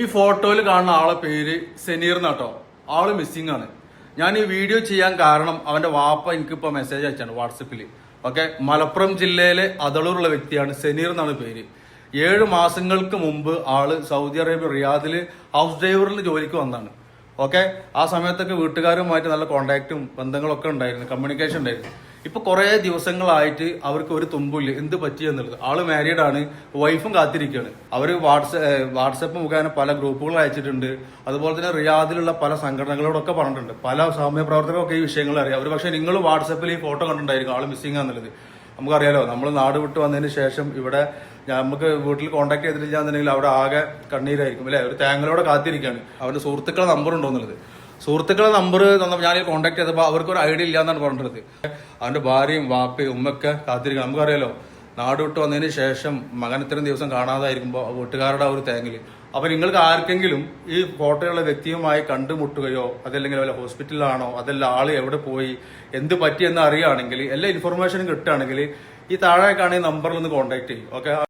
ഈ ഫോട്ടോയിൽ കാണുന്ന ആളെ പേര് സെനീർ എന്നാട്ടോ. ആള് മിസ്സിംഗ് ആണ്. ഞാൻ ഈ വീഡിയോ ചെയ്യാൻ കാരണം അവന്റെ വാപ്പ എനിക്കിപ്പോ മെസ്സേജ് അയച്ചാണ് വാട്സപ്പിൽ. ഓക്കെ, മലപ്പുറം ജില്ലയിലെ അതളൂറുള്ള വ്യക്തിയാണ്. സെനീർ എന്നാണ് പേര്. 7 മാസങ്ങൾക്ക് മുമ്പ് ആള് സൗദി അറേബ്യ റിയാദിൽ ഹൗസ് ഡ്രൈവറിൽ ജോലിക്ക് വന്നതാണ്. ഓക്കെ, ആ സമയത്തൊക്കെ വീട്ടുകാരുമായിട്ട് നല്ല കോണ്ടാക്റ്റും ബന്ധങ്ങളൊക്കെ ഉണ്ടായിരുന്നു, കമ്മ്യൂണിക്കേഷൻ ഉണ്ടായിരുന്നു. ഇപ്പൊ കുറെ ദിവസങ്ങളായിട്ട് അവർക്ക് ഒരു തുമ്പില്ല എന്ത് പറ്റിയെന്നുള്ളത്. ആള് മാരീഡ് ആണ്, വൈഫും കാത്തിരിക്കുകയാണ്. അവര് വാട്സപ്പ് മുഖേന പല ഗ്രൂപ്പുകൾ അയച്ചിട്ടുണ്ട്. അതുപോലെ തന്നെ റിയാദിലുള്ള പല സംഘടനകളോടൊക്കെ പറഞ്ഞിട്ടുണ്ട്. പല സാമൂഹ്യ പ്രവർത്തകരൊക്കെ ഈ വിഷയങ്ങൾ അറിയാം. അവർ പക്ഷേ നിങ്ങൾ വാട്സപ്പിൽ ഈ ഫോട്ടോ കണ്ടിട്ടുണ്ടായിരിക്കും ആള് മിസ്സിംഗ് ആണെന്നുള്ളത്. നമുക്കറിയാലോ, നമ്മൾ നാട് വിട്ട് വന്നതിന് ശേഷം ഇവിടെ നമുക്ക് വീട്ടിൽ കോൺടാക്ട് ചെയ്തിട്ടില്ലാന്നുണ്ടെങ്കിൽ അവിടെ ആകെ കണ്ണീരായിരിക്കും അല്ലെ. ഒരു തേങ്ങലോടെ കാത്തിരിക്കുകയാണ് അവന്റെ സുഹൃത്തുക്കളുടെ നമ്പർ ഉണ്ടോ എന്നുള്ളത്. സുഹൃത്തുക്കളുടെ നമ്പർ തന്നപ്പോൾ ഞാൻ കോൺടാക്ട് ചെയ്തപ്പോൾ അവർക്ക് ഒരു ഐഡിയ ഇല്ല എന്നാണ് പറഞ്ഞിട്ടുള്ളത്. അവന്റെ ഭാര്യയും വാപ്പയും ഉമ്മയൊക്കെ കാത്തിരിക്കണം. നമുക്കറിയാലോ, നാട് വിട്ട് വന്നതിന് ശേഷം മകൻ ഇത്രയും ദിവസം കാണാതായിരിക്കുമ്പോൾ വീട്ടുകാരുടെ ഒരു തേങ്ങല്. അപ്പൊ നിങ്ങൾക്ക് ആർക്കെങ്കിലും ഈ ഫോട്ടോയുള്ള വ്യക്തിയുമായി കണ്ടുമുട്ടുകയോ അതല്ലെങ്കിൽ വല്ല ഹോസ്പിറ്റലിലാണോ അതല്ല ആള് എവിടെ പോയി എന്ത് പറ്റിയെന്ന് അറിയുകയാണെങ്കിൽ എല്ലാ ഇൻഫർമേഷനും കിട്ടുകയാണെങ്കിൽ ഈ താഴെ കാണുന്ന നമ്പറിൽ ഒന്ന് കോൺടാക്ട് ചെയ്യും. ഓക്കെ.